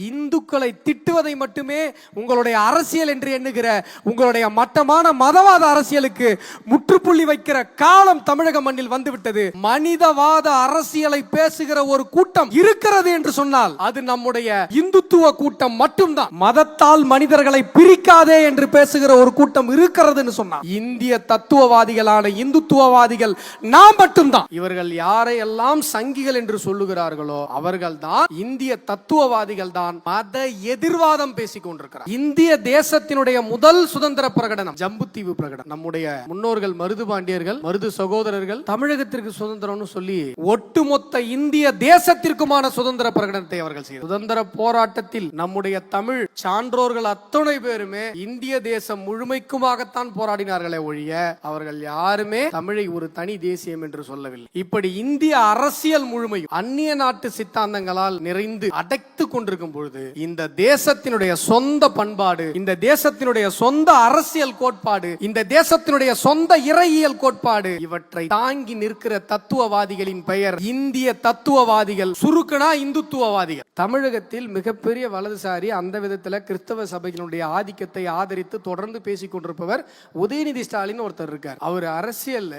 இந்துக்களை திட்டுவதை மட்டுமே உங்களுடைய அரசியல் என்று எண்ணுகிற உங்களுடைய மட்டமான மதவாத அரசியலுக்கு முற்றுப்புள்ளி வைக்கிற காலம் தமிழக மண்ணில் வந்துவிட்டது. மனிதவாத அரசியலை பேசுகிற ஒரு கூட்டம் இருக்கிறது என்று சொன்னால் அது நம்முடைய இந்துத்துவ கூட்டம் மட்டும்தான். மதத்தால் மனிதர்களை பிரிக்காதே என்று பேசுகிற ஒரு கூட்டம் இருக்கிறதுன்னு சொன்னால் இந்திய தத்துவவாதிகளான இந்துத்துவவாதிகள் நாம் மட்டும்தான். இவர்கள் யாரையெல்லாம் சங்கிகள் என்று சொல்லுகிறார்களோ அவர்கள் தான் இந்திய தத்துவவாதிகள் தான் மத எதிர்வாதம் பேசிக் கொண்டிருக்கிறார். இந்திய தேசத்தினுடைய முதல் சுதந்திர பிரகடனம் ஜம்புத்தீவு பிரகடனம். நம்முடைய முன்னோர்கள் மருது பாண்டியர்கள், மருது சகோதரர்கள் தமிழகத்திற்கு சுதந்திரம்னு சொல்லி ஒட்டுமொத்த இந்திய தேசத்திற்குமான சுதந்திர பிரகடனத்தை அவர்கள் செய்தார். சுதந்திர போராட்டத்தில் நம்முடைய தமிழ் சான்றோர்கள் அத்தனை பேருமே இந்திய தேசம் முழுமைக்குமாகத்தான் போராடினார்களே ஒழிய அவர்கள் யாருமே தமிழை ஒரு தனி தேசியம் என்று சொல்லவில்லை. இப்படி இந்திய அரசியல் முழுமையும் அந்நிய நாட்டு சித்தாந்தங்களால் நிறைந்து அடைத்துக் கொண்டிருக்கும் பொழுது இந்த தேசத்தினுடைய சொந்த பண்பாடு, இந்த தேசத்தினுடைய சொந்த அரசியல் கோட்பாடு, இந்த தேசத்தினுடைய சொந்த இறையியல் கோட்பாடு, இவற்றை தாங்கி நிற்கிற தத்துவவாதிகளின் பெயர் இந்திய தத்துவவாதிகள், சுருக்கனா இந்துத்துவவாதிகள். தமிழகத்தில் மிகப்பெரிய வலதுசாரி அந்த விதத்தில் கிறிஸ்தவ சபைகளுடைய ஆதிக்கத்தை ஆதரித்து தொடர்ந்து பேசிக் கொண்டிருப்பவர் உதயநிதி ஸ்டாலின் ஒருத்தர் இருக்கார். அவர் அரசியல்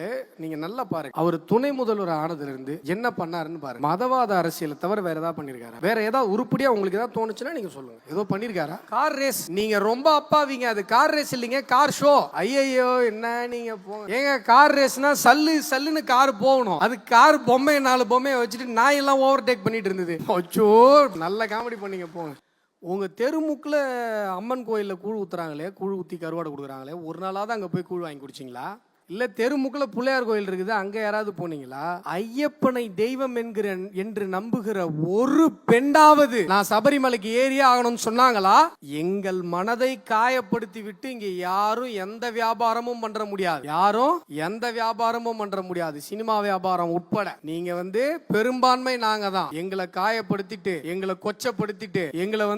நீங்க நல்லா பாருங்க. அவர் துணை முதல்வர் ஆனதிலிருந்து என்ன பண்ணாருன்னு பாருங்க. மதவாத அரசியலை தவிர வேற ஏதாவது பண்ணிருக்காரு? வேற ஏதாவது உருப்படியா உங்களுக்கு ஏதாவது தோணுச்சுன்னா நீங்க சொல்லுங்க. ஏதோ பண்ணிருக்காரா? கார் ரேஸ் நீங்க ரொம்ப அப்பாவிங்க. அது கார் ரேஸ் இல்லைங்க, கார் ஷோ. ஐயோ என்ன நீங்க போங்க ஏங்க. கார் ரேஸ்னா சல்லுன்னு கார் போகணும். அது கார் பொம்மை 4 பொம்மையை வச்சுட்டு நாய் எல்லாம் ஓவர்டேக் பண்ணிட்டு இருந்தது. அச்சோ நல்ல காமெடி பண்ணீங்க போங்க. உங்க தெருமுக்குல அம்மன் கோயில்ல கூழ் ஊத்துறாங்களே, கூழ் ஊத்தி கருவாடை கொடுக்குறாங்களே, ஒரு நாளாவது அங்க போய் கூழ் வாங்கி குடிச்சிங்களா? இல்ல தெருமுக்குல பிள்ளையார் கோயில் இருக்குது அங்க யாராவது போனீங்களா? ஐயப்பனை தெய்வம் என்று நம்புகிற ஒரு பெண்ணாவது நான் சபரிமலைக்கு ஏறி ஆகணும்னு சொன்னாங்களா? எங்கள் மனதை காயப்படுத்தி விட்டு இங்க யாரும் எந்த வியாபாரமும் பண்ற முடியாது. யாரும் எந்த வியாபாரமும் பண்ற முடியாது, சினிமா வியாபாரம் உட்பட. நீங்க பெரும்பான்மை நாங்க தான். எங்களை காயப்படுத்திட்டு, எங்களை கொச்சப்படுத்திட்டு, எங்களை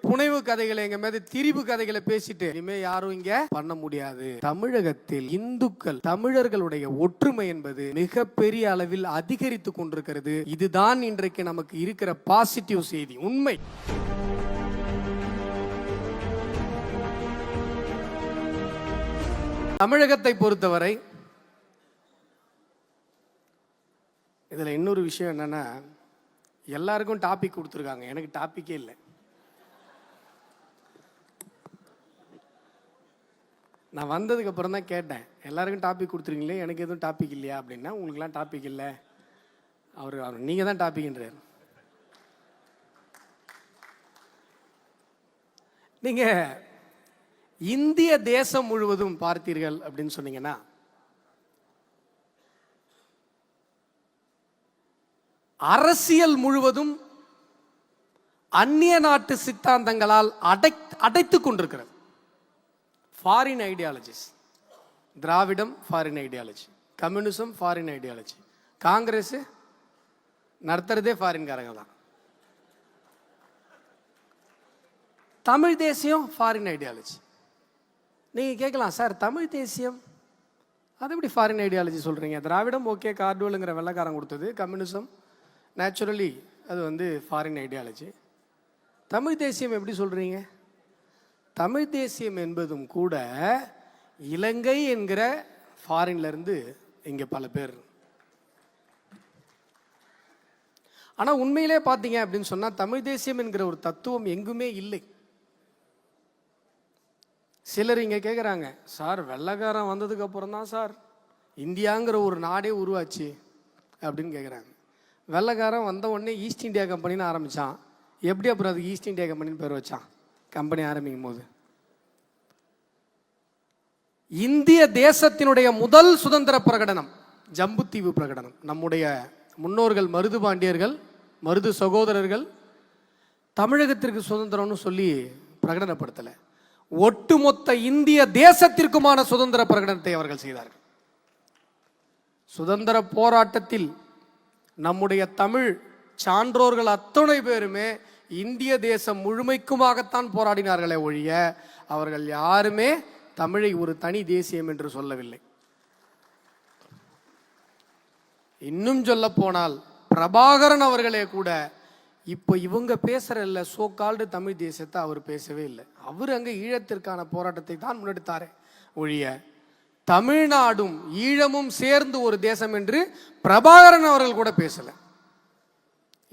புனைவு கதைகளை, எங்க மீது திரிவு கதைகளை பேசிட்டு இனிமே யாரும் இங்க பண்ண முடியாது. தமிழகத்தில் இந்துக்கள், தமிழர்களுடைய ஒற்றுமை என்பது மிகப்பெரிய அளவில் அதிகரித்துக் கொண்டிருக்கிறது. இதுதான் இன்றைக்கு நமக்கு இருக்கிற பாசிட்டிவ் செய்தி, உண்மை. தமிழகத்தை பொறுத்தவரை இதுல இன்னொரு விஷயம் என்னன்னா, எல்லாருக்கும் டாபிக் கொடுத்துருக்காங்க, எனக்கு டாபிக்கே இல்லை. நான் வந்ததுக்கு அப்புறம் தான் கேட்டேன், எல்லாருக்கும் டாபிக் கொடுத்துருக்கீங்களே, எனக்கு எதுவும் டாபிக் இல்லையா அப்படின்னா, உங்களுக்குலாம் டாபிக் இல்லை, அவர் நீங்கள் தான் டாபிக்ன்றார். நீங்கள் இந்திய தேசம் முழுவதும் பார்த்தீர்கள் அப்படின்னு சொன்னீங்கன்னா, அரசியல் முழுவதும் அந்நிய நாட்டு சித்தாந்தங்களால் அடைத்துக் கொண்டிருக்கிறது. Foreign ideologies. திராவிடம் foreign ideology, communism foreign ideology, Congress நடத்துறதே ஃபாரின்காரங்க தான். தமிழ் தேசியம் ஃபாரின் ஐடியாலஜி. நீங்க கேட்கலாம், சார் தமிழ் தேசியம் அது எப்படி ஃபாரின் ஐடியாலஜி சொல்றீங்க? திராவிடம் ஓகே, கார்டுவலுங்கிற வெள்ளக்காரன் கொடுத்தது. கம்யூனிசம் நேச்சுரலி அது ஃபாரின் ஐடியாலஜி. தமிழ் தேசியம் எப்படி சொல்றீங்க? தமிழ் தேசியம் என்பதும் கூட இலங்கை என்கிற ஃபாரின்ல இருந்து இங்க பல பேர். ஆனா உண்மையிலே பாத்தீங்க அப்படின்னு சொன்னா தமிழ் தேசியம் என்கிற ஒரு தத்துவம் எங்குமே இல்லை. சிலர் இங்க கேட்குறாங்க, சார் வெள்ளைக்காரன் வந்ததுக்கு அப்புறம் தான் சார் இந்தியாங்கிற ஒரு நாடே உருவாச்சு அப்படின்னு கேட்குறாங்க. வெள்ளைக்காரன் வந்த உடனே ஈஸ்ட் இந்தியா கம்பெனின்னு ஆரம்பிச்சான். எப்படி அப்புறம் அதுக்கு ஈஸ்ட் இந்தியா கம்பெனின்னு பேர் வச்சான்? கம்பெனி ஆரம்பிக்கும் போது இந்திய தேசத்தினுடைய முதல் சுதந்திர பிரகடனம் ஜம்புத்தீவு பிரகடனம். நம்முடைய முன்னோர்கள் மருது பாண்டியர்கள், மருது சகோதரர்கள் தமிழகத்திற்கு சுதந்திரம்னு சொல்லி பிரகடனப்படுத்தல, ஒட்டுமொத்த இந்திய தேசத்திற்குமான சுதந்திர பிரகடனத்தை அவர்கள் செய்தார்கள். சுதந்திர போராட்டத்தில் நம்முடைய தமிழ் சான்றோர்கள் அத்தனை பேருமே இந்திய தேசம் முழுமைக்குமாகத்தான் போராடினார்களே ஒழிய அவர்கள் யாருமே தமிழை ஒரு தனி தேசியம் என்று சொல்லவில்லை. இன்னும் சொல்ல போனால் பிரபாகரன் அவர்களே கூட இப்போ இவங்க பேசுறல்ல சோ கால்டு தமிழ் தேசத்தை அவர் பேசவே இல்லை. அவர் அங்கே ஈழத்திற்கான போராட்டத்தை தான் முன்னெடுத்தாரே ஒழிய தமிழ்நாடும் ஈழமும் சேர்ந்து ஒரு தேசம் என்று பிரபாகரன் அவர்கள் கூட பேசல.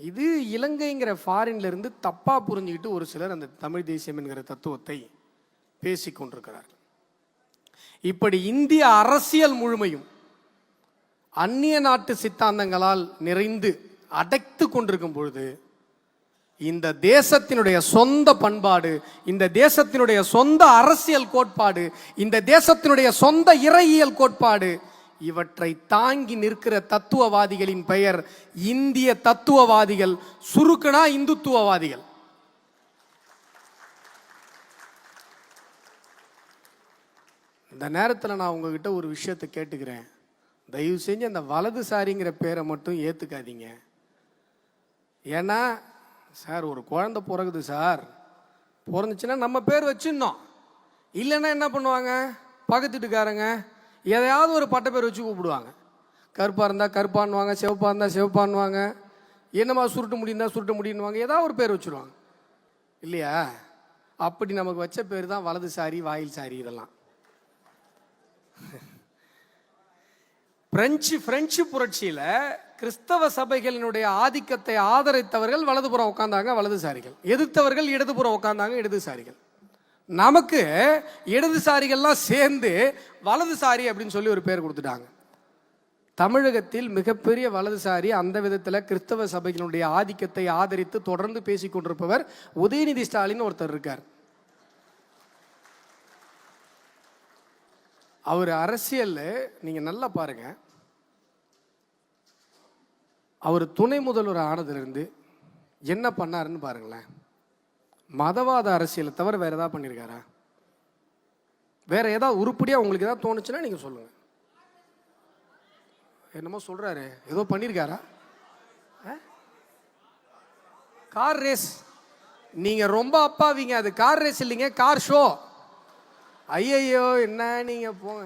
இது இலங்கைங்கிற ஃபாரின்ல இருந்து தப்பா புரிஞ்சுக்கிட்டு ஒரு சிலர் அந்த தமிழ் தேசியம் என்கிற தத்துவத்தை பேசிக் கொண்டிருக்கிறார்கள். இப்படி இந்திய அரசியல் முழுமையும் அந்நிய நாட்டு சித்தாந்தங்களால் நிறைந்து அடைத்து கொண்டிருக்கும் பொழுது இந்த தேசத்தினுடைய சொந்த பண்பாடு, இந்த தேசத்தினுடைய சொந்த அரசியல் கோட்பாடு, இந்த தேசத்தினுடைய சொந்த இறையியல் கோட்பாடு, இவற்றை தாங்கி நிற்கிற தத்துவவாதிகளின் பெயர் இந்திய தத்துவவாதிகள், சுருக்கனா இந்துத்துவவாதிகள். இந்த நேரத்தில் நான் உங்ககிட்ட ஒரு விஷயத்தை கேட்டுக்கிறேன். தயவு செஞ்சு அந்த வலதுசாரிங்கிற பேரை மட்டும் ஏற்றுக்காதீங்க. ஏன்னா சார் ஒரு குழந்தை பிறகுது சார், பிறந்துச்சுன்னா நம்ம பேர் வச்சிருந்தோம். இல்லைன்னா என்ன பண்ணுவாங்க, பக்கத்துட்டுக்காரங்க எதையாவது ஒரு பட்ட பேர் வச்சு கூப்பிடுவாங்க. கருப்பாக இருந்தால் கருப்பான்னுவாங்க, சிவப்பாக இருந்தால் சிவப்பான்னுவாங்க, என்னமா சுருட்ட முடியுந்தா சுருட்ட முடியுன்னுவாங்க, ஏதாவது ஒரு பேர் வச்சுருவாங்க இல்லையா? அப்படி நமக்கு வச்ச பேர் தான் வலதுசாரி, வாயில் சாரி. இதெல்லாம் பிரெஞ்சு புரட்சியில கிறிஸ்தவ சபைகளினுடைய ஆதிக்கத்தை ஆதரித்தவர்கள் வலதுபுறம் உட்கார்ந்தாங்க வலதுசாரிகள், எதிர்த்தவர்கள் இடதுபுறம் உட்கார்ந்தாங்க இடதுசாரிகள். நமக்கு இடதுசாரிகள்லாம் சேர்ந்து வலதுசாரி அப்படின்னு சொல்லி ஒரு பேர் கொடுத்துட்டாங்க. தமிழகத்தில் மிகப்பெரிய வலதுசாரி அந்த விதத்தில் கிறிஸ்தவ சபைகளுடைய ஆதிக்கத்தை ஆதரித்து தொடர்ந்து பேசிக் கொண்டிருப்பவர் உதயநிதி ஸ்டாலின் ஒருத்தர் இருக்கார். அவர் அரசியல் நீங்க நல்லா பாருங்க. அவர் துணை முதல்வர் ஆனதிலிருந்து என்ன பண்ணாருன்னு பாருங்களேன். மதவாத அரசியலை தவிர வேற ஏதாவது பண்ணியிருக்காரா? வேற ஏதாவது உருப்படியா உங்களுக்கு ஏதாவது தோணுச்சுன்னா நீங்க சொல்லுங்க. என்னமோ சொல்றாரு, ஏதோ பண்ணியிருக்காரா? Car race. நீங்க ரொம்ப அப்பாவிங்க. அது கார் ரேஸ் இல்லைங்க, கார் ஷோ. ஐயையோ என்ன நீங்க போங்க.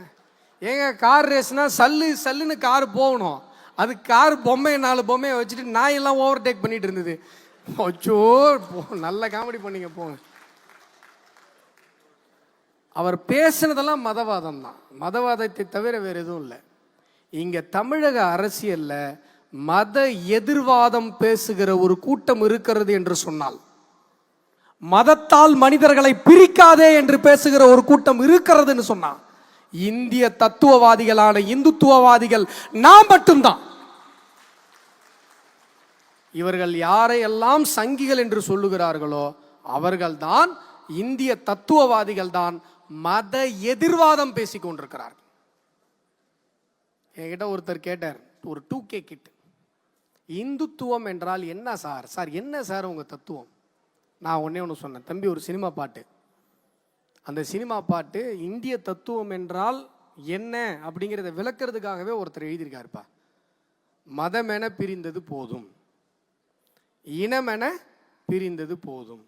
ஏங்க கார் ரேஸ்னா சல்லுன்னு கார் போகணும். அது கார் பொம்மை 4 பொம்மையை வச்சுட்டு நாயெல்லாம் ஓவர்டேக் பண்ணிட்டு இருந்தது. அச்சோ, நல்ல காமெடி பண்ணீங்க போங்க. அவர் பேசுனதெல்லாம் மதவாதம் தான். மதவாதத்தை தவிர வேற எதுவும் இல்லை. இங்க தமிழக அரசியல்ல மத எதிர்வாதம் பேசுகிற ஒரு கூட்டம் இருக்கிறது என்று சொன்னால், மதத்தால் மனிதர்களை பிரிக்காதே என்று பேசுகிற ஒரு கூட்டம் இருக்கிறதுன்னு சொன்னா, இந்திய தத்துவவாதிகளான இந்துத்துவவாதிகள் நாம் மட்டும்தான். இவர்கள் யாரையெல்லாம் சங்கிகள் என்று சொல்லுகிறார்களோ அவர்கள்தான் இந்திய தத்துவவாதிகள் தான் மத எதிர்வாதம் பேசிக் கொண்டிருக்கிறார். என்கிட்ட ஒருத்தர் கேட்டார், ஒரு 2K கிட், இந்துத்துவம் என்றால் என்ன சார்? சார் என்ன சார் உங்க தத்துவம்? நான் ஒன்று சொன்னேன், தம்பி ஒரு சினிமா பாட்டு, அந்த சினிமா பாட்டு இந்திய தத்துவம் என்றால் என்ன அப்படிங்கிறத விளக்கிறதுக்காகவே ஒருத்தர் எழுதியிருக்காருப்பா. மதமென பிரிந்தது போதும், இனமென பிரிந்தது போதும்,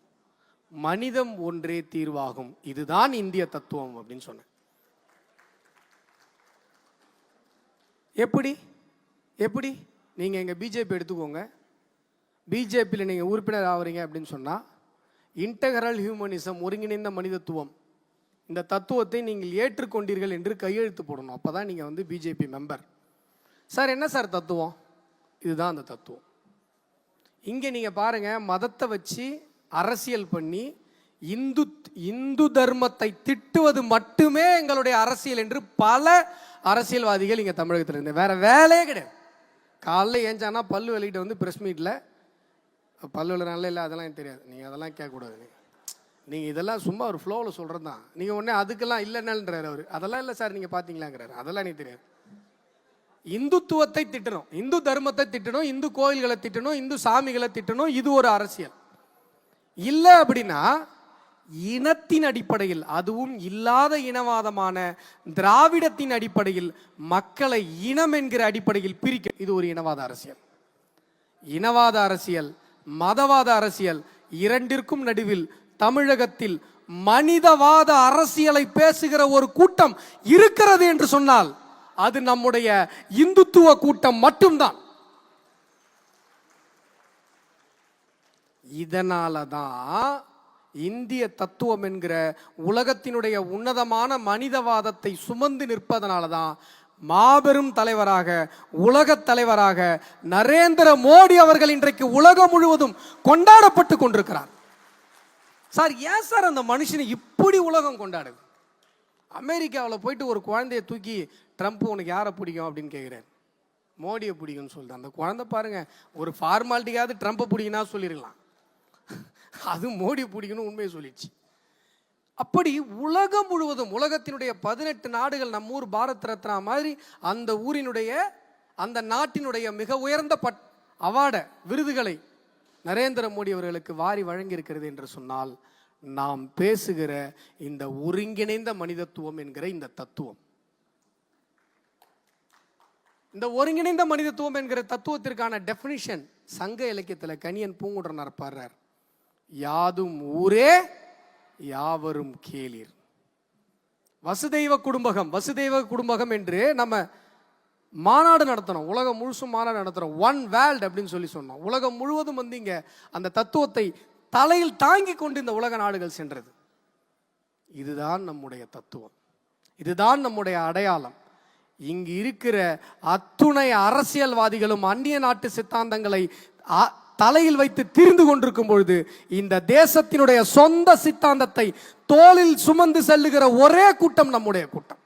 மனிதம் ஒன்றே தீர்வாகும், இதுதான் இந்திய தத்துவம் அப்படின்னு சொன்னேன். எப்படி நீங்க எங்க பிஜேபி எடுத்துக்கோங்க, பிஜேபியில் நீங்க உறுப்பினர் ஆகுறீங்க அப்படின்னு சொன்னா, இன்டகரல் ஹியூமனிசம், ஒருங்கிணைந்த மனிதத்துவம், இந்த தத்துவத்தை நீங்கள் ஏற்றுக்கொண்டீர்கள் என்று கையெழுத்து போடணும். அப்பதான் நீங்க பிஜேபி மெம்பர். சார் என்ன சார் தத்துவம்? இதுதான் அந்த தத்துவம். இங்க நீங்க பாருங்க, மதத்தை வச்சு அரசியல் பண்ணி இந்து தர்மத்தை திட்டுவது மட்டுமே எங்களுடைய அரசியல் என்று பல அரசியல்வாதிகள் இங்க தமிழகத்தில் இருந்து வேற வேலையே கிடையாது. காலைல ஏஞ்சானா பல்லு வெளியிட்டு பிரஸ் மீட்ல பல்லு நல்ல இல்லை, அதெல்லாம் எனக்கு தெரியாது, நீங்கள் அதெல்லாம் கேட்கக்கூடாது. நீங்கள் இதெல்லாம் சும்மா ஒரு ஃப்ளோவில் சொல்கிறது தான். நீங்கள் உடனே அதுக்கெல்லாம் இல்லைன்னான்றார் அவர். அதெல்லாம் இல்லை சார், நீங்கள் பார்த்தீங்களாங்கிறாரு. அதெல்லாம் எனக்கு தெரியாது. இந்துத்துவத்தை திட்டணும், இந்து தர்மத்தை திட்டணும், இந்து கோயில்களை திட்டணும், இந்து சாமிகளை திட்டணும், இது ஒரு அரசியல். இல்லை அப்படின்னா இனத்தின் அடிப்படையில், அதுவும் இல்லாத இனவாதமான திராவிடத்தின் அடிப்படையில் மக்களை இனம் என்கிற அடிப்படையில் பிரிக்க, இது ஒரு இனவாத அரசியல். இனவாத அரசியல், மதவாத அரசியல் இரண்டிற்கும் நடுவில் தமிழகத்தில் மனிதவாத அரசியலை பேசுகிற ஒரு கூட்டம் இருக்கிறது என்று சொன்னால் அது நம்முடைய இந்துத்துவ கூட்டம் மட்டும்தான். இதனால தான் இந்திய தத்துவம் என்கிற உலகத்தினுடைய உன்னதமான மனிதவாதத்தை சுமந்து நிற்பதனால தான் மாபெரும் தலைவராக, உலக தலைவராக நரேந்திர மோடி அவர்கள் இன்றைக்கு உலகம் முழுவதும் கொண்டாடப்பட்டு கொண்டிருக்கிறார். சார், ஏன் சார் அந்த மனுஷனை இப்படி உலகம் கொண்டாடுது? அமெரிக்காவில் போயிட்டு ஒரு குழந்தைய தூக்கி ட்ரம்ப் உனக்கு யாரை பிடிக்கும் அப்படின்னு கேட்குறாரு. மோடியை பிடிக்கும்னு சொல்லிட்டு அந்த குழந்தை பாருங்க, ஒரு ஃபார்மாலிட்டிக்காவது ட்ரம்ப்பை பிடிக்குன்னா சொல்லிடலாம், அது மோடி பிடிக்கணும் உண்மையை சொல்லிடுச்சு. அப்படி உலகம் முழுவதும், உலகத்தினுடைய 18 நாடுகள், நம்ம ஊர் பாரத் ரத்னா மாதிரி அந்த ஊரினுடைய, அந்த நாட்டினுடைய மிக உயர்ந்த அவார்ட விருதுகளை நரேந்திர மோடி அவர்களுக்கு வாரி வழங்கி இருக்கிறது என்று சொன்னால், நாம் பேசுகிற இந்த ஒருங்கிணைந்த மனிதத்துவம் என்கிற இந்த தத்துவம், இந்த ஒருங்கிணைந்த மனிதத்துவம் என்கிற தத்துவத்திற்கான டெஃபினிஷன் சங்க இலக்கியத்தில் கணியன் பூங்குன்றனார் பாடுறார். யாதும் ஊரே யாவரும் கேளீர். வசுதெய்வ குடும்பகம், வசுதெய்வ குடும்பகம் என்று நம்ம மாநாடு நடத்தணும், உலகம் முழுசும் மாநாடு நடத்துறோம், ஒன் வேர்ல்ட் அப்படின்னு சொல்லி சொன்னோம். உலகம் முழுவதும் வந்து இங்க அந்த தத்துவத்தை தலையில் தாங்கி கொண்டு இந்த உலக நாடுகள் சென்றது. இதுதான் நம்முடைய தத்துவம், இதுதான் நம்முடைய அடையாளம். இங்கு இருக்கிற அத்துணை அரசியல்வாதிகளும் அந்நிய நாட்டு சித்தாந்தங்களை தலையில் வைத்து தீர்ந்து கொண்டிருக்கும் பொழுது, இந்த தேசத்தினுடைய சொந்த சித்தாந்தத்தை தோளில் சுமந்து செல்லுகிற ஒரே கூட்டம் நம்முடைய கூட்டம்.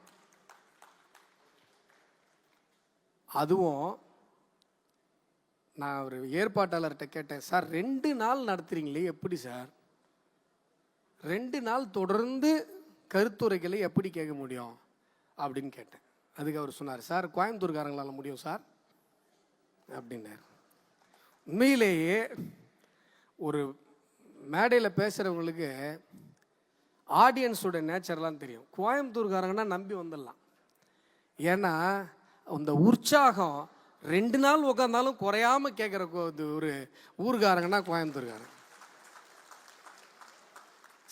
அதுவும் நான் ஒரு ஏற்பாட்டாளர்கிட்ட கேட்டேன், சார் 2 நாள் நடத்துறீங்களே எப்படி சார், 2 நாள் தொடர்ந்து கருத்துரைகளை எப்படி கேட்க முடியும் அப்படின்னு கேட்டேன். அதுக்கு அவர் சொன்னார், சார் கோயம்புத்தூர்காரங்களால முடியும் சார் அப்படின்னார். உண்மையிலேயே ஒரு மேடையில் பேசுகிறவங்களுக்கு ஆடியன்ஸோட நேச்சர்லாம் தெரியும். கோயம்புத்தூர்காரங்கன்னா நம்பி வந்துடலாம், ஏன்னா அந்த உற்சாகம் 2 நாள் உட்காந்தாலும் குறையாம கேட்குற ஒரு ஊர்காரங்கன்னா கோயம்புத்தூர்காரன்.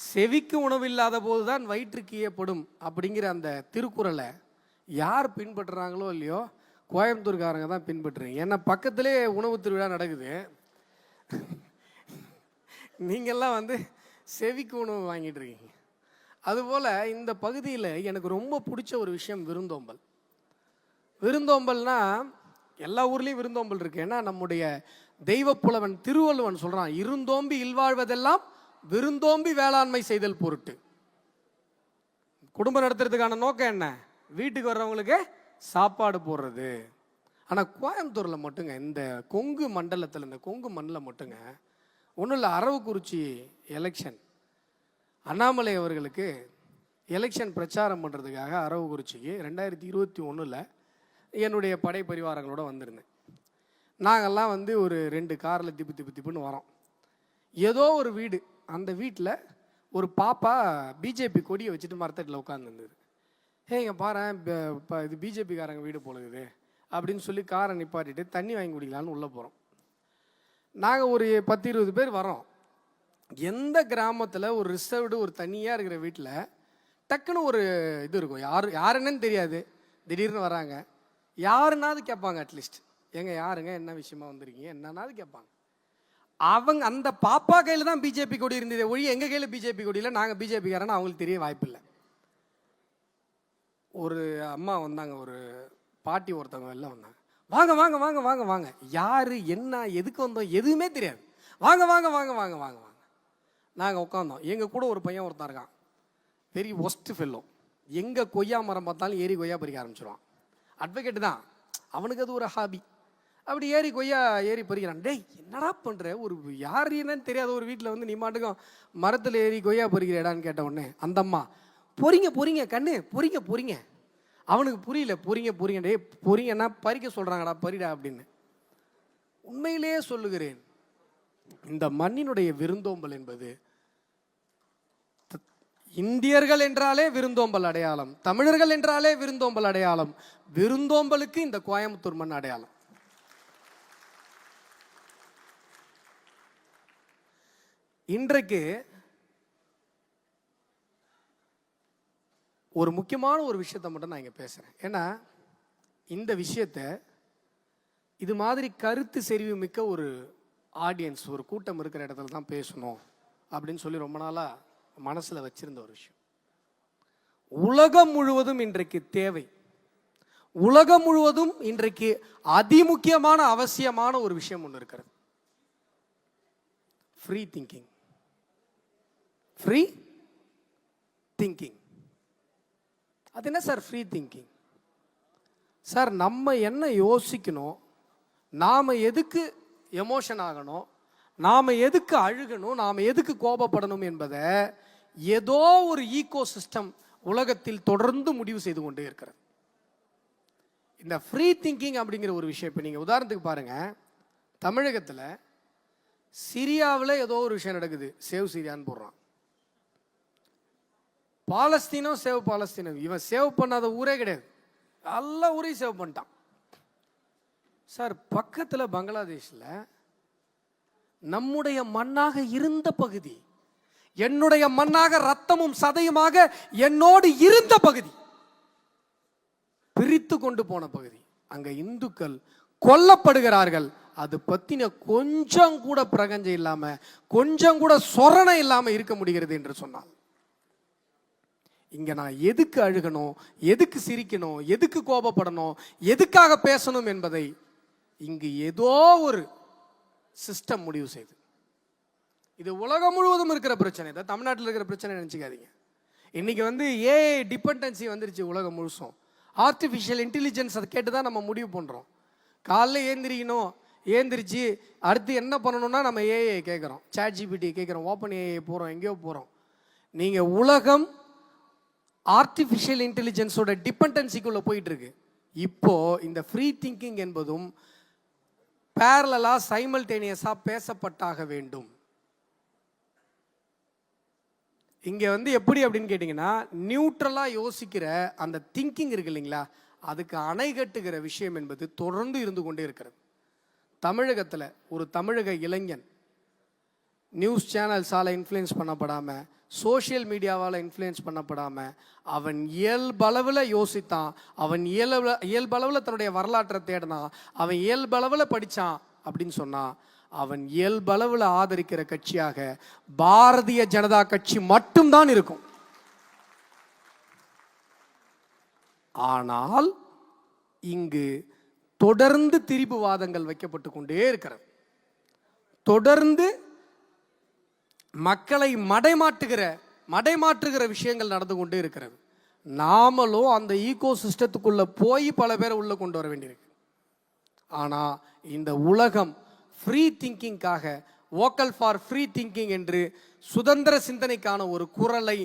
செவிக்கு உணவு இல்லாத போதுதான் வயிற்றுக்கு ஈயப்படும் அப்படிங்கிற அந்த திருக்குறளை யார் பின்பற்றுறாங்களோ இல்லையோ, கோயம்புத்தூர்காரங்க தான் பின்பற்றுறீங்க. ஏன்னா பக்கத்திலே உணவு திருவிழா நடக்குது, நீங்கள்லாம் வந்து செவிக்கு உணவு வாங்கிட்டு இருக்கீங்க. அதுபோல் இந்த பகுதியில் எனக்கு ரொம்ப பிடிச்ச ஒரு விஷயம் விருந்தோம்பல். விருந்தோம்பல்னா எல்லா ஊர்லேயும் விருந்தோம்பல் இருக்கு. ஏன்னா நம்முடைய தெய்வப்புலவன் திருவள்ளுவன் சொல்கிறான், இருந்தோம்பி இல்வாழ்வதெல்லாம் விருந்தோம்பி வேளாண்மை செய்தல் பொருட்டு. குடும்பம் நடத்துறதுக்கான நோக்கம் என்ன? வீட்டுக்கு வர்றவங்களுக்கு சாப்பாடு போடுறது. ஆனால் கோயம்புத்தூரில் மட்டுங்க, இந்த கொங்கு மண்டலத்தில், இந்த கொங்கு மண்டலம் மட்டுங்க ஒன்றும் இல்லை, அரவக்குறிச்சி எலெக்ஷன், அண்ணாமலை அவர்களுக்கு எலெக்ஷன் பிரச்சாரம் பண்ணுறதுக்காக அரவக்குறிச்சிக்கு 2021 என்னுடைய படை பரிவாரங்களோட வந்திருந்தேன். நாங்கள்லாம் வந்து ஒரு 2 காரில் திப்புன்னு வரோம். ஏதோ ஒரு வீடு, அந்த வீட்டில் ஒரு பாப்பா பிஜேபி கொடியை வச்சுட்டு மரத்தட்டில் உட்காந்துருந்தது. இங்கே பாரு, இப்போ இது பிஜேபிக்காரங்க வீடு போலகுது அப்படின்னு சொல்லி காரை நிப்பாட்டிட்டு தண்ணி வாங்கி குடிக்கலான்னு உள்ளே போகிறோம். நாங்கள் ஒரு 10-20 பேர் வரோம். எந்த கிராமத்தில் ஒரு ரிசர்வ்டு ஒரு தனியாக இருக்கிற வீட்டில் டக்குன்னு ஒரு இது இருக்கும், யாருன்னு தெரியாது, திடீர்னு வராங்க, யாருன்னாவது கேட்பாங்க, அட்லீஸ்ட் எங்க யாருங்க, என்ன விஷயமா வந்திருக்கீங்க என்னன்னாவது கேட்பாங்க. அவங்க அந்த பாப்பா கையில் தான் பிஜேபி கொடி இருந்ததே ஒழி, எங்கள் கையில் பிஜேபி கொடியில் நாங்கள் பிஜேபிக்காரன்னு அவங்களுக்கு தெரிய வாய்ப்பில்லை. ஒரு அம்மா வந்தாங்க, ஒரு பாட்டி ஒருத்தவங்க வெளில வந்தாங்க, வாங்க வாங்க வாங்க வாங்க வாங்க, யாரு என்ன எதுக்கு வந்தோம் எதுவுமே தெரியாது, வாங்க வாங்க வாங்க வாங்க வாங்க வாங்க. நாங்கள் உட்காந்தோம். எங்கள் கூட ஒரு பையன் ஒருத்தன் இருக்கான், பெரிய ஒஸ்ட் ஃபெல்லோ, எங்கே கொய்யா மரம் பார்த்தாலும் ஏறி கொய்யா பறிக்க ஆரம்பிச்சிடுவான். அட்வொகேட்டு தான், அவனுக்கு அது ஒரு ஹாபி. அப்படி ஏறி பறிக்கிறான். டேய் என்னடா பண்ணுற, ஒரு யார் என்னன்னு தெரியாத ஒரு வீட்டில் வந்து நீ மாட்டுக்கும் மரத்தில் ஏறி கொய்யா பறிக்கிறேடான்னு கேட்ட உடனே அந்த அம்மா, பொறிங்க கண்ணு பொறிங்க. அவனுக்கு புரியல, பொறிங்க டே பொறிங்கன்னா பறிக்க சொல்கிறாங்கடா, பறிடா அப்படின்னு. உண்மையிலேயே சொல்லுகிறேன், இந்த மண்ணினுடைய விருந்தோம்பல் என்பது, இந்தியர்கள் என்றாலே விருந்தோம்பல் அடையாளம், தமிழர்கள் என்றாலே விருந்தோம்பல் அடையாளம், விருந்தோம்பலுக்கு இந்த கோயம்புத்தூர் மண் அடையாளம். இன்றைக்கு ஒரு முக்கியமான ஒரு விஷயத்தை மட்டும் நான் இங்கே பேசுகிறேன். ஏன்னா இந்த விஷயத்தை இது மாதிரி கருத்து செறிவு மிக்க ஒரு ஆடியன்ஸ், ஒரு கூட்டம் இருக்கிற இடத்துல தான் பேசணும் அப்படின்னு சொல்லி ரொம்ப நாளாக மனசில் வச்சிருந்த ஒரு விஷயம். உலகம் முழுவதும் இன்றைக்கு தேவை, உலகம் முழுவதும் இன்றைக்கு அதிமுக்கியமான அவசியமான ஒரு விஷயம் ஒன்று இருக்கிறது. Free thinking. Free thinking. அது என்ன சார் ஃப்ரீ திங்கிங்? சார், நம்ம என்ன யோசிக்கணும், நாம் எதுக்கு எமோஷன் ஆகணும், நாம் எதுக்கு அழுகணும், நாம் எதுக்கு கோபப்படணும் என்பதை ஏதோ ஒரு ஈகோ சிஸ்டம் உலகத்தில் தொடர்ந்து முடிவு செய்து கொண்டே இருக்கிறது. இந்த ஃப்ரீ திங்கிங் அப்படிங்கிற ஒரு விஷயம், இப்போ நீங்கள் உதாரணத்துக்கு பாருங்கள், தமிழகத்தில் சிரியாவில் ஏதோ ஒரு விஷயம் நடக்குது, சேவ் சிரியான்னு போடுறான். பாலஸ்தீனம் சேவ் பாலஸ்தீனம், இவன் சேவ் பண்ணாத ஊரே கிடையாது, எல்லா ஊரையும் சேவ் பண்ணிட்டான். சார், பக்கத்தில் பங்களாதேஷில் நம்முடைய மண்ணாக இருந்த பகுதி, என்னுடைய மண்ணாக ரத்தமும் சதையுமாக என்னோடு இருந்த பகுதி, பிரித்து கொண்டு போன பகுதி, அங்க இந்துக்கள் கொல்லப்படுகிறார்கள். அது பத்தின கொஞ்சம் கூட பிரகஞ்சம் இல்லாம, கொஞ்சம் கூட சொரணை இல்லாம இருக்க முடிகிறது என்று சொன்னால், இங்க நான் எதுக்கு அழுகணும், எதுக்கு சிரிக்கணும், எதுக்கு கோபப்படணும், எதுக்காக பேசணும் என்பதை இங்கு ஏதோ ஒரு சிஸ்டம் முடிவு செய்து. இது உலகம் முழுவதும் இருக்கிற பிரச்சனை, இதை தமிழ்நாட்டில் இருக்கிற பிரச்சனை நினைச்சுக்காதீங்க. இன்னைக்கு ஏஐ டிபெண்டன்சி வந்துருச்சு உலகம் முழுசும். ஆர்டிஃபிஷியல் இன்டெலிஜென்ஸ் அதை கேட்டு தான் நம்ம முடிவு பண்ணுறோம். காலைல ஏந்திரிச்சு அடுத்து என்ன பண்ணணும்னா நம்ம ஏஐ கேட்குறோம், ChatGPT கேட்குறோம், ஓப்பன் ஏஐ போகிறோம், எங்கேயோ போகிறோம். நீங்கள் உலகம் ஆர்டிஃபிஷியல் இன்டெலிஜென்ஸோட டிபெண்டன்சிக்குள்ளே போயிட்டு இருக்கு. இப்போ இந்த ஃப்ரீ திங்கிங் என்பதும் பேரலலாக சைமல்டேனியஸாக பேசப்பட்டாக வேண்டும். இங்கே எப்படி அப்படின்னு கேட்டிங்கன்னா, நியூட்ரலாக யோசிக்கிற அந்த திங்கிங் இருக்கு இல்லைங்களா, அதுக்கு அணை கட்டுகிற விஷயம் என்பது தொடர்ந்து இருந்து கொண்டே இருக்கிறது. தமிழகத்தில் ஒரு தமிழக இளைஞன் நியூஸ் சேனல்ஸால் இன்ஃப்ளூயன்ஸ் பண்ணப்படாமல், சோஷியல் மீடியாவால் இன்ஃப்ளூயன்ஸ் பண்ணப்படாமல், அவன் இயல்பளவில் யோசித்தான், அவன் இயல்பளவில் தன்னுடைய வரலாற்றை தேடினான், அவன் இயல்பளவில் படித்தான் அப்படின்னு சொன்னான், அவன் இயல்பளவில் ஆதரிக்கிற கட்சியாக பாரதிய ஜனதா கட்சி மட்டும்தான் இருக்கும். ஆனால் இங்கு தொடர்ந்து திரிபுவாதங்கள் வைக்கப்பட்டு கொண்டே இருக்கிறது. தொடர்ந்து மக்களை மடைமாற்றுகிற விஷயங்கள் நடந்து கொண்டே இருக்கிறது. நாமளும் அந்த ஈகோ சிஸ்டத்துக்குள்ள போய் பல பேரை உள்ள கொண்டு வர வேண்டியிருக்கு. ஆனால் இந்த உலகம் ஃப்ரீ திங்கிங்காக, வோக்கல் ஃபார் ஃப்ரீ திங்கிங் என்று சுதந்திர சிந்தனைக்கான ஒரு குரலை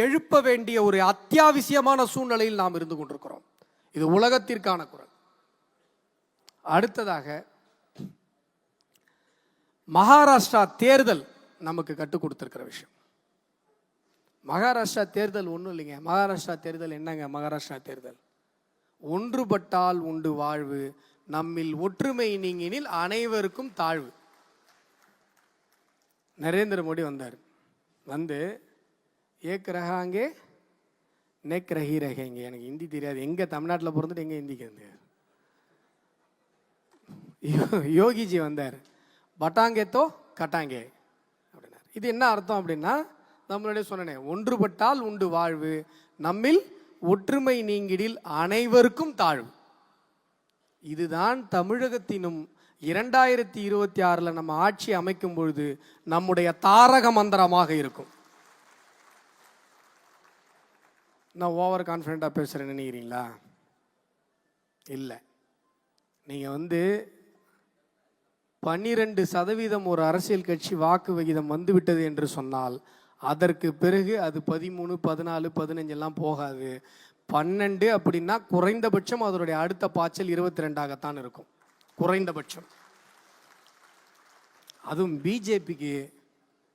எழுப்ப வேண்டிய ஒரு அத்தியாவசியமான சூழ்நிலையில் நாம் இருந்து கொண்டிருக்கிறோம். இது உலகத்திற்கான குரல். அடுத்ததாக, மகாராஷ்டிரா தேர்தல் நமக்கு கற்றுக் கொடுத்திருக்கிற விஷயம். மகாராஷ்டிரா தேர்தல் ஒன்றும் இல்லைங்க. மகாராஷ்டிரா தேர்தல் என்னங்க? மகாராஷ்டிரா தேர்தல் ஒன்றுபட்டால் உண்டு வாழ்வு, நம்மில் ஒற்றுமை நீங்கினில் அனைவருக்கும் தாழ்வு. நரேந்திர மோடி வந்தார். ஏக் ரஹாங்கே நெக் ரஹி ரஹேங்க. எனக்கு ஹிந்தி தெரியாது, எங்க தமிழ்நாட்டில் பிறந்துட்டு எங்க ஹிந்திக்கு வந்து. யோகிஜி வந்தார், பட்டாங்கே தோ கட்டாங்கே அப்படின்னார். இது என்ன அர்த்தம் அப்படின்னா, நம்மளுடைய சொன்னேன், ஒன்றுபட்டால் உண்டு வாழ்வு, நம்மில் ஒற்றுமை நீங்கிடில் அனைவருக்கும் தாழ்வு. இதுதான் தமிழகத்தினும் 2026 நம்ம ஆட்சி அமைக்கும் பொழுது நம்முடைய தாரக மந்திரமாக இருக்கும். நான் ஓவர் கான்ஃபிடென்ட்டாக பேசுகிறேன்னு நினைக்கிறீங்களா? இல்லை. நீங்கள் 12% ஒரு அரசியல் கட்சி வாக்கு விகிதம் வந்துவிட்டது என்று சொன்னால், அதற்கு பிறகு அது 13, 14, 15 எல்லாம் போகாது. 12 அப்படின்னா குறைந்தபட்சம் அதனுடைய அடுத்த பாய்ச்சல் 22ஆகத்தான் இருக்கும், குறைந்தபட்சம். அதுவும் பிஜேபிக்கு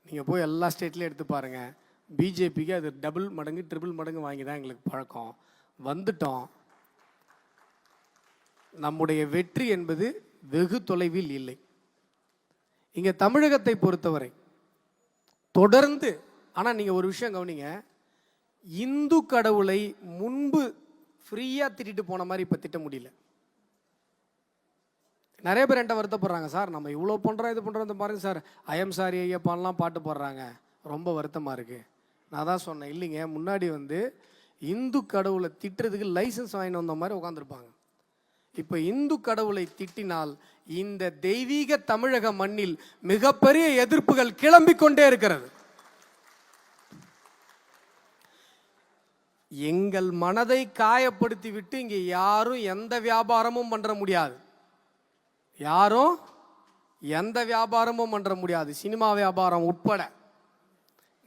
நீங்கள் போய் எல்லா ஸ்டேட்லையும் எடுத்து பாருங்கள், பிஜேபிக்கு அது டபுள் மடங்கு ட்ரிபிள் மடங்கு வாங்கி தான் எங்களுக்கு பழக்கம். வந்துட்டோம். நம்முடைய வெற்றி என்பது வெகு தொலைவில் இல்லை. இங்கே தமிழகத்தை பொறுத்தவரை தொடர்ந்து, ஆனால் நீங்கள் ஒரு விஷயம் கவனிங்க, இந்து கடவுளை முன்பு ஃப்ரீயாக திட்டிட்டு போன மாதிரி இப்போ திட்ட முடியல. நிறைய பேர் என்கிட்ட வருத்தப்படுறாங்க, சார் நம்ம இவ்வளோ பண்ணுறோம் இது பண்ணுறோம் இந்த பாருங்க சார் ஐஎம் சாரி ஐயப்பான்லாம் பாட்டு போடுறாங்க, ரொம்ப வருத்தமாக இருக்குது. நான் தான் சொன்னேன், இல்லைங்க, முன்னாடி வந்து இந்து கடவுளை திட்டுறதுக்கு லைசன்ஸ் வாங்கிட்டு வந்த மாதிரி உட்காந்துருப்பாங்க. இப்போ இந்து கடவுளை திட்டினால் இந்த தெய்வீக தமிழக மண்ணில் மிகப்பெரிய எதிர்ப்புகள் கிளம்பிக் கொண்டே இருக்கிறது. எங்கள் மனதை காயப்படுத்தி விட்டு இங்கே யாரும் எந்த வியாபாரமும் பண்ற முடியாது. யாரும் எந்த வியாபாரமும் பண்ற முடியாது, சினிமா வியாபாரம் உட்பட.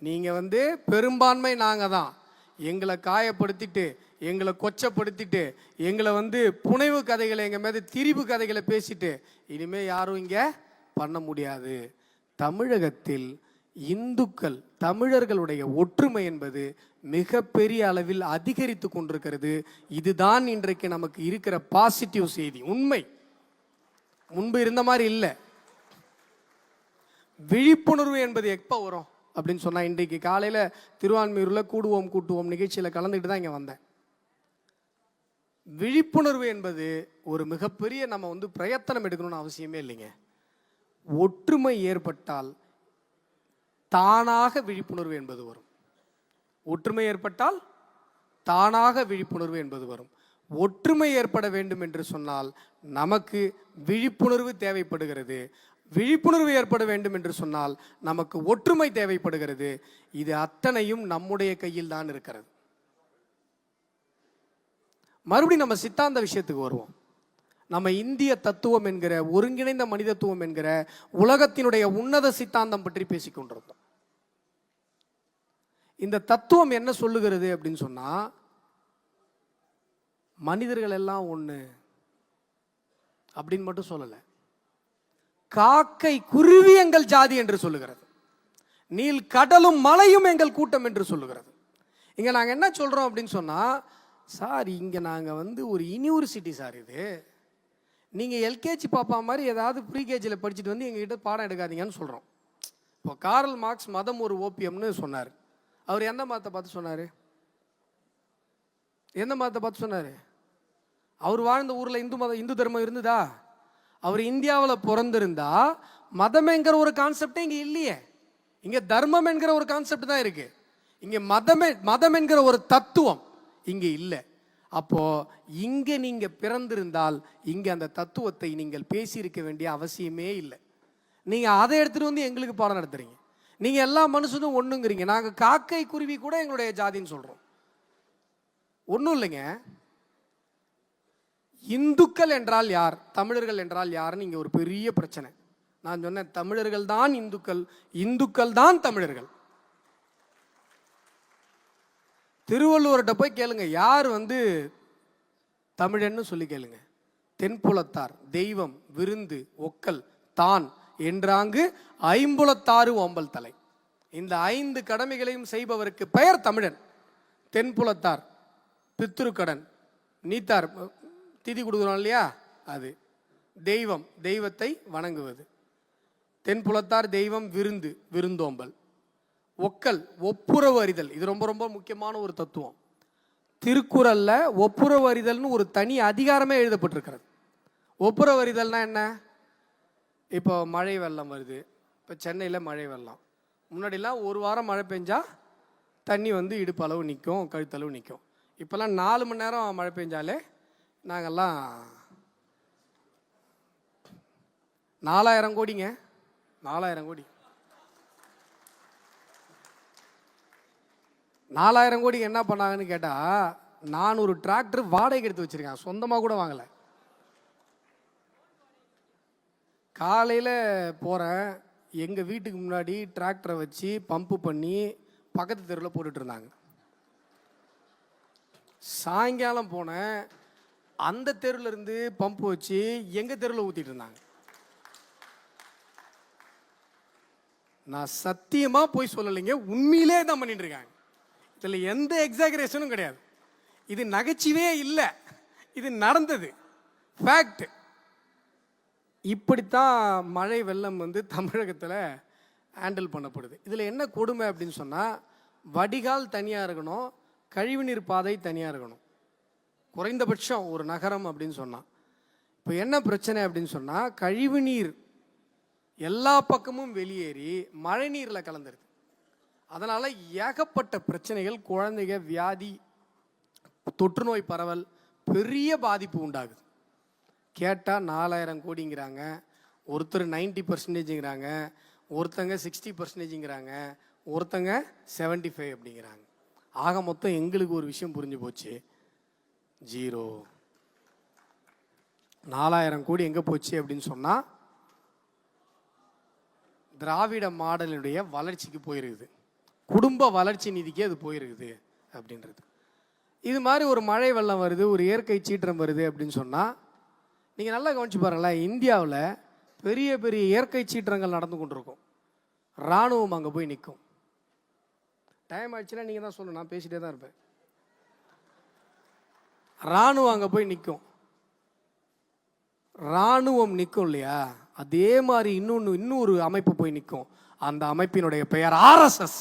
நீங்க வந்து பெரும்பான்மை நாங்க தான். எங்களை காயப்படுத்திட்டு, எங்களை கொச்சப்படுத்திட்டு, எங்களை வந்து புனைவு கதைகளை, எங்கள் மீது திரிவு கதைகளை பேசிட்டு இனிமே யாரும் இங்கே பண்ண முடியாது. தமிழகத்தில் இந்துக்கள் தமிழர்களுடைய ஒற்றுமை என்பது மிகப்பெரிய அளவில் அதிகரித்து கொண்டிருக்கிறது. இதுதான் இன்றைக்கு நமக்கு இருக்கிற பாசிட்டிவ் செய்தி, உண்மை. முன்பு இருந்த மாதிரி இல்லை. விழிப்புணர்வு என்பது எப்போ வரும் அப்படின்னு சொன்னா, இன்றைக்கு காலையில் திருவான்மியூரில் கூடுவோம் கூட்டுவோம் நிகழ்ச்சியில் கலந்துட்டு தான் இங்கே வந்தேன். விழிப்புணர்வு என்பது ஒரு மிகப்பெரிய நம்ம வந்து பிரயத்தனம் எடுக்கணும்னு அவசியமே இல்லைங்க. ஒற்றுமை ஏற்பட்டால் தானாக விழிப்புணர்வு என்பது வரும். ஒற்றுமை ஏற்பட்டால் தானாக விழிப்புணர்வு என்பது வரும். ஒற்றுமை ஏற்பட வேண்டும் என்று சொன்னால் நமக்கு விழிப்புணர்வு தேவைப்படுகிறது. விழிப்புணர்வு ஏற்பட வேண்டும் என்று சொன்னால் நமக்கு ஒற்றுமை தேவைப்படுகிறது. இது அத்தனையும் நம்முடைய கையில் தான் இருக்கிறது. மறுபடியும் நம்ம சித்தாந்த விஷயத்துக்கு வருவோம். நம்ம இந்திய தத்துவம் என்கிற, ஒருங்கிணைந்த மனிதத்துவம் என்கிற உலகத்தினுடைய உன்னத சித்தாந்தம் பற்றி பேசிக்கொண்டிருந்தோம். இந்த தத்துவம் என்ன சொல்லுகிறது அப்படின்னு சொன்னா, மனிதர்கள் எல்லாம் ஒண்ணு அப்படின்னு மட்டும் சொல்லல, காக்கை குருவி எங்கள் ஜாதி என்று சொல்லுகிறது, நீல் கடலும் மலையும் எங்கள் கூட்டம் என்று சொல்லுகிறது. இங்க நாங்க என்ன சொல்றோம் அப்படின்னு சொன்னா, சார் இங்க நாங்க வந்து ஒரு யூனிவர்சிட்டி சார், இது நீங்க எல்கேஜி பாப்பா மாதிரி ஏதாவது ப்ரீகேஜியில் படிச்சுட்டு வந்து எங்ககிட்ட பாடம் எடுக்காதீங்கன்னு சொல்றோம். இப்போ கார்ல் மார்க்ஸ் மதம் ஒரு ஓபியம்னு சொன்னார். அவர் எந்த மதத்தை பார்த்து சொன்னாரு? எந்த மதத்தை பார்த்து சொன்னாரு? அவர் வாழ்ந்த ஊர்ல இந்து தர்மம் இருந்ததா? அவர் இந்தியாவில் பிறந்திருந்தா மதம் என்கிற ஒரு கான்செப்டே இங்க இல்லையே. இங்க தர்மம் என்கிற ஒரு கான்செப்ட் தான் இருக்கு. இங்க மதம் என்கிற ஒரு தத்துவம் இங்க இல்லை. அப்போ இங்க நீங்க பிறந்திருந்தால் இங்க அந்த தத்துவத்தை நீங்கள் பேசியிருக்க வேண்டிய அவசியமே இல்லை. நீங்க அதை எடுத்துட்டு வந்து எங்களுக்கு பாடம் நடத்துறீங்க. நீங்க எல்லா மனுஷனும் ஒண்ணுங்கிறீங்க. நாங்க காக்கை குருவி கூட எங்களுடைய ஜாதின்னு சொல்றோம். ஒன்றும் இல்லைங்க. இந்துக்கள் என்றால் யார், தமிழர்கள் என்றால் யாருன்னு இங்க ஒரு பெரிய பிரச்சனை. நான் சொன்னேன், தமிழர்கள் தான் இந்துக்கள், இந்துக்கள் தான் தமிழர்கள். திருவள்ளுவர்கிட்ட போய் கேளுங்க, யார் வந்து தமிழன்னு சொல்லி கேளுங்க. தென்புலத்தார் தெய்வம் விருந்து ஒக்கல் தான் என்றாங்கு ஐம்புலத்தாறு ஓம்பல் தலை. இந்த 5 கடமைகளையும் செய்பவருக்கு பெயர் தமிழன். தென்புலத்தார் பித்ருக்கடன், நீத்தார் திதி கொடுக்குறோம் இல்லையா, அது. தெய்வம் தெய்வத்தை வணங்குவது. தென்புலத்தார் தெய்வம் விருந்து விருந்தோம்பல். ஒக்கல் ஒப்புரவு அறிதல், இது ரொம்ப ரொம்ப முக்கியமான ஒரு தத்துவம். திருக்குறள்ல ஒப்புரவு அறிதல்னு ஒரு தனி அதிகாரமே எழுதப்பட்டிருக்கிறது. ஒப்புரவு அறிதல்னா என்ன? இப்போ மழை வெள்ளம் வருது. இப்போ சென்னையில் மழை வெள்ளம். முன்னாடிலாம் ஒரு வாரம் மழை பெஞ்சா தண்ணி வந்து இடுப்பளவு நிற்கும், கழுத்தளவு நிற்கும். இப்போல்லாம் 4 மணி நேரம் மழை பெஞ்சாலே நாங்கள்லாம் 4000 கோடிங்க, 4000 கோடி 4000 கோடிக்கு என்ன பண்ணாங்கன்னு கேட்டால், நான் ஒரு டிராக்டர் வாடகைக்கு எடுத்து வச்சிருக்கேன், சொந்தமாக கூட வாங்கலை. காலையில் போகிறேன், எங்கள் வீட்டுக்கு முன்னாடி டிராக்டரை வச்சு பம்பு பண்ணி பக்கத்து தெருவில் போட்டுட்டு இருந்தாங்க. சாயங்காலம் போனேன், அந்த தெருவில் இருந்து பம்பு வச்சு எங்கள் தெருவில் ஊற்றிட்டு இருந்தாங்க. நான் சத்தியமாக போய் சொல்லலைங்க, உண்மையிலே தான் பண்ணிட்டு இருக்காங்க. இதில் எந்த எக்ஸாகரேஷனும் கிடையாது. இது நகைச்சுவே இல்லை, இது நடந்தது, ஃபேக்ட். இப்படித்தான் மழை வெள்ளம் வந்து தமிழகத்தில் ஹேண்டில் பண்ணப்படுது. இதில் என்ன கொடுமை அப்படின்னு சொன்னால், வடிகால் தனியாக இருக்கணும், கழிவுநீர் பாதை தனியாக இருக்கணும். குறைந்தபட்சம் ஒரு நகரம் அப்படின்னு சொன்னால், இப்போ இப்போ என்ன பிரச்சனை அப்படின்னு சொன்னால், கழிவு நீர் எல்லா பக்கமும் வெளியேறி மழை நீரில் கலந்துருது. அதனால் ஏகப்பட்ட பிரச்சனைகள், குழந்தைங்க வியாதி, தொற்று நோய் பரவல், பெரிய பாதிப்பு உண்டாகுது. கேட்டால் 4000 கோடிங்கிறாங்க, ஒருத்தர் 90%ங்கிறாங்க, ஒருத்தங்க 60%ங்கிறாங்க, ஒருத்தங்க 75 அப்படிங்கிறாங்க. ஆக மொத்தம் எங்களுக்கு ஒரு விஷயம் புரிஞ்சு போச்சு, 0. 4000 கோடி எங்கே போச்சு அப்படின்னு சொன்னால், திராவிட மாடலுடைய வளர்ச்சிக்கு போயிருக்குது, குடும்ப வளர்ச்சி நிதிக்கு அது போயிருக்குது அப்படின்றது. இது மாதிரி ஒரு மழை வெள்ளம் வருது, ஒரு இயற்கை சீற்றம் வருது அப்படின்னு சொன்னால், நீங்கள் நல்லா கவனிச்சு பாருங்களேன், இந்தியாவில் பெரிய பெரிய இயற்கை சீற்றங்கள் நடந்து கொண்டிருக்கும், இராணுவம் அங்கே போய் நிற்கும். டைம் ஆயிடுச்சுன்னா நீங்கள் தான் சொல்லணும், நான் பேசிட்டே தான் இருப்பேன். இராணுவம் அங்கே போய் நிற்கும். இராணுவம் நிற்கும் இல்லையா, அதே மாதிரி இன்னொரு அமைப்பு போய் நிற்கும். அந்த அமைப்பினுடைய பெயர் RSS.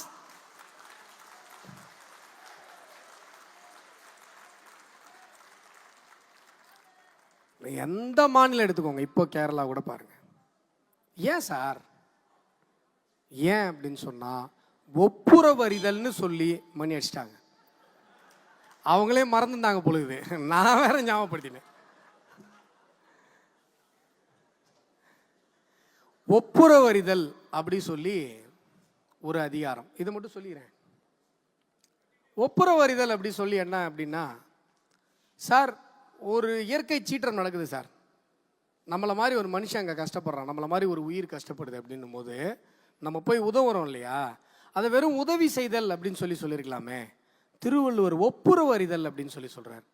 எந்த மாநிலம் எடுத்துக்கோங்க, இப்போ கேரளா கூட பாருங்க. ஏன் சார், ஏன் அப்படின்னு சொன்னா, ஒப்புரவறிதல்னு சொல்லி மணி அடிச்சிட்டாங்க. அவங்களே மறந்துட்டாங்க பொழுது, நான் வேற ஞாபகப்படுத்தினேன். ஒப்புரவறிதல் அப்படி சொல்லி ஒரு அதிகாரம், இதை மட்டும் சொல்லிடுறேன். ஒப்புரவறிதல் அப்படி சொல்லி என்ன அப்படின்னா, சார் ஒரு இயற்கை சீற்றம் நடக்குது சார், நம்மளை மாதிரி ஒரு மனுஷன் அங்கே கஷ்டப்படுறான், நம்மளை மாதிரி ஒரு உயிர் கஷ்டப்படுது அப்படின்னும் போது நம்ம போய் உதவுறோம் இல்லையா, அதை வெறும் உதவி செய்தல் அப்படின்னு சொல்லியிருக்கலாமே. திருவள்ளுவர் ஒப்புரவறிதல் அப்படின்னு சொல்றார்.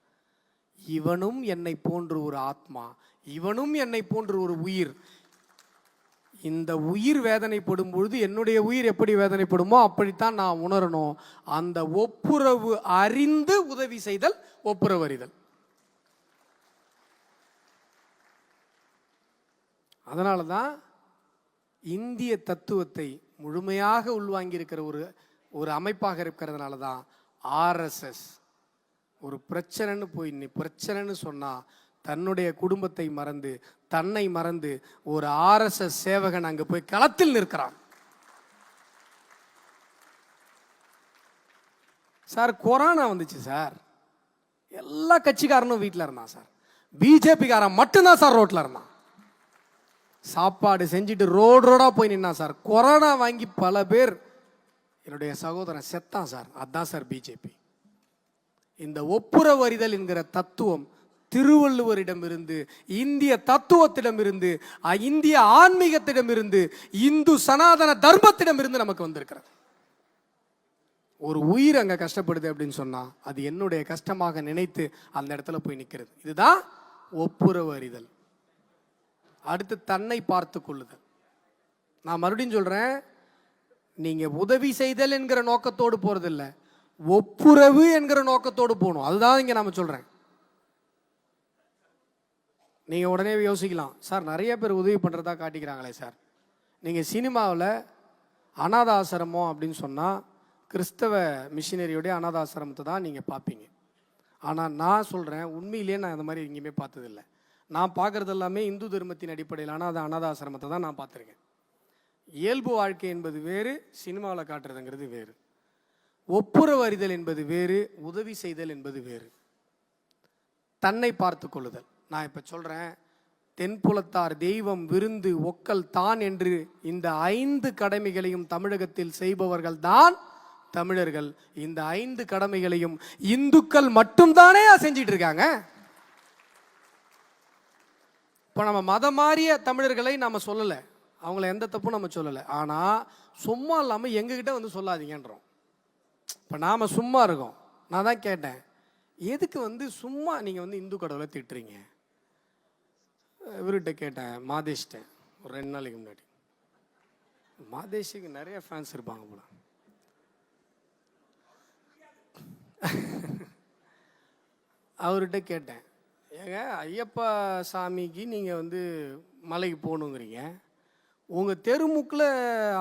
இவனும் என்னை போன்று ஒரு ஆத்மா, இவனும் என்னை போன்று ஒரு உயிர். இந்த உயிர் வேதனைப்படும் பொழுது என்னுடைய உயிர் எப்படி வேதனைப்படுமோ அப்படித்தான் நான் உணரணும். அந்த ஒப்புரவு அறிந்து உதவி செய்தல் ஒப்புரவறிதல். அதனால தான் இந்திய தத்துவத்தை முழுமையாக உள்வாங்கி இருக்கிற ஒரு அமைப்பாக இருக்கிறதுனால தான் RSS ஒரு பிரச்சனைன்னு சொன்னா தன்னுடைய குடும்பத்தை மறந்து, தன்னை மறந்து ஒரு RSS சேவகன் அங்க போய் களத்தில் நிற்கிறான். சார் கொரோனா வந்துச்சு சார், எல்லா கட்சிக்காரனும் வீட்டில் இருந்தான் சார், பிஜேபிக்காரன் மட்டும்தான் சார் ரோட்ல இருந்தான். சாப்பாடு செஞ்சுட்டு ரோடா போய் நின்னான் சார். கொரோனா வாங்கி பல பேர், என்னுடைய சகோதரன் செத்தான் சார். அதுதான் சார் பிஜேபி. இந்த ஒப்புரவறிதல் என்கிற தத்துவம் திருவள்ளுவரிடமிருந்து, இந்திய தத்துவத்திடமிருந்து, இந்திய ஆன்மீகத்திடமிருந்து, இந்து சனாதன தர்மத்திடமிருந்து நமக்கு வந்திருக்கிறது. ஒரு உயிர் அங்க கஷ்டப்படுது அப்படின்னு சொன்னா அது என்னுடைய கஷ்டமாக நினைத்து அந்த இடத்துல போய் நிற்கிறது. இதுதான் ஒப்புரவறிதல். அடுத்து தன்னை பார்த்து கொள்ளுதல். நான் மறுபடியும் சொல்றேன், நீங்க உதவி செய்தல் என்கிற நோக்கத்தோடு போறதில்லை, ஒப்புரவு என்கிற நோக்கத்தோடு போகணும். அதுதான் இங்க நாம சொல்றேன். நீங்க உடனே யோசிக்கலாம், சார் நிறைய பேர் உதவி பண்றதா காட்டிக்கிறாங்களே சார். நீங்க சினிமாவில் அநாத ஆசிரமம் அப்படின்னு சொன்னா கிறிஸ்தவ மிஷினரியோடைய அநாத ஆசிரமத்தை தான் நீங்க பார்ப்பீங்க. ஆனால் நான் சொல்றேன், உண்மையிலேயே நான் அந்த மாதிரி எங்கேயுமே பார்த்ததில்லை. நான் பார்க்கறது எல்லாமே இந்து தர்மத்தின் அடிப்படையிலான அது அநாத ஆசிரமத்தை தான் நான் பார்த்துருக்கேன். இயல்பு வாழ்க்கை என்பது வேறு, சினிமாவில் காட்டுறதுங்கிறது வேறு. ஒப்புரவறிதல் என்பது வேறு, உதவி செய்தல் என்பது வேறு. தன்னை பார்த்து கொள்ளுதல். நான் இப்போ சொல்கிறேன், தென்புலத்தார் தெய்வம் விருந்து ஒக்கல் தான் என்று இந்த 5 கடமைகளையும் தமிழகத்தில் செய்பவர்கள் தான் தமிழர்கள். இந்த 5 கடமைகளையும் இந்துக்கள் மட்டும்தானே செஞ்சிட்டு இருக்காங்க. இப்போ நம்ம மதம் மாறிய தமிழர்களை நம்ம சொல்லலை, அவங்கள எந்த தப்பும் நம்ம சொல்லலை. ஆனால் சும்மா இல்லாமல் எங்ககிட்ட வந்து சொல்லாதீங்கன்றோம். இப்போ நாம் சும்மா இருக்கோம். நான் தான் கேட்டேன், எதுக்கு வந்து சும்மா நீங்கள் வந்து இந்து கடவுளை திட்டுறீங்க? இவர்கிட்ட கேட்டேன், மாதேஷ்ட ஒரு 2 நாளைக்கு முன்னாடி. மாதேஷுக்கு நிறைய ஃபேன்ஸ் இருப்பாங்க போல. அவர்கிட்ட கேட்டேன், ஏங்க ஐயப்பா சாமிக்கு நீங்கள் வந்து மலைக்கு போகணுங்கிறீங்க, உங்கள் தெருமுக்கில்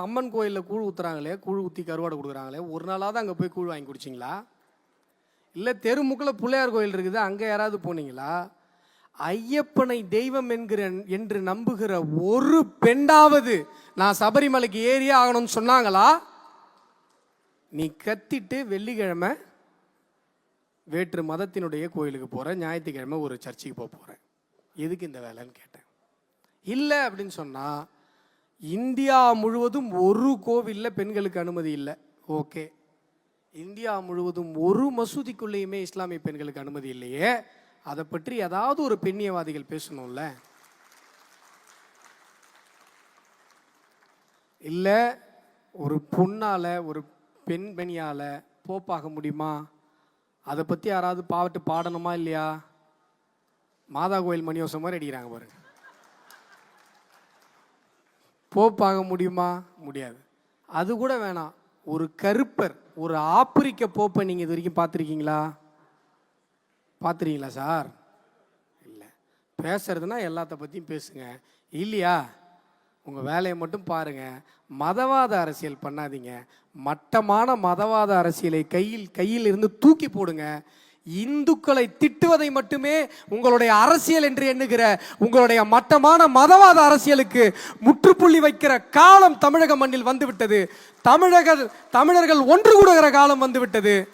அம்மன் கோயிலில் கூழ் ஊற்றுறாங்களே, கூழ் ஊற்றி கருவாடை கொடுக்குறாங்களே, ஒரு நாளாவது அங்கே போய் கூழ் வாங்கி குடிச்சிங்களா? இல்லை தெருமுக்கில் பிள்ளையார் கோயில் இருக்குது, அங்கே யாராவது போனீங்களா? ஐயப்பனை தெய்வம் என்று நம்புகிற ஒரு பெண்ணாவது நான் சபரிமலைக்கு ஏறியே ஆகணும்னு சொன்னாங்களா? நீ கத்திட்டு வெள்ளிக்கிழமை வேற்று மதத்தினுடைய கோயிலுக்கு போற, ஞாயிற்றுக்கிழமை ஒரு சர்ச்சுக்கு போறேன், எதுக்கு இந்த வேலைன்னு கேட்டேன். இல்லை அப்படின்னு சொன்னா இந்தியா முழுவதும் ஒரு கோவிலில் பெண்களுக்கு அனுமதி இல்லை, ஓகே. இந்தியா முழுவதும் ஒரு மசூதிக்குள்ளேயுமே இஸ்லாமிய பெண்களுக்கு அனுமதி இல்லையே, அதை பற்றி ஏதாவது ஒரு பெண்ணியவாதிகள் பேசணும்ல. இல்லை ஒரு பொண்ணால ஒரு பெண்மணியால போப்பாக முடியுமா, அதை பற்றி யாராவது பாட்டு பாடணுமா இல்லையா? மாதா கோயில் மணியோசம் மாதிரி அடிக்கிறாங்க பாருங்க. போப்பாக முடியுமா? முடியாது. அது கூட வேணாம், ஒரு கருப்பர், ஒரு ஆப்பிரிக்க போப்பை நீங்கள் இது வரைக்கும் பார்த்துருக்கீங்களா? பார்த்துருக்கீங்களா சார்? இல்லை. பேசுறதுனா எல்லாத்த பற்றியும் பேசுங்க, இல்லையா? உங்கள் வேலையை மட்டும் பாருங்கள். மதவாத அரசியல் பண்ணாதீங்க. மட்டமான மதவாத அரசியலை கையில் இருந்து தூக்கி போடுங்க. இந்துக்களை திட்டுவதை மட்டுமே உங்களுடைய அரசியல் என்று எண்ணுகிற உங்களுடைய மட்டமான மதவாத அரசியலுக்கு முற்றுப்புள்ளி வைக்கிற காலம் தமிழக மண்ணில் வந்துவிட்டது. தமிழர்கள் ஒன்று கூடுகிற காலம் வந்துவிட்டது.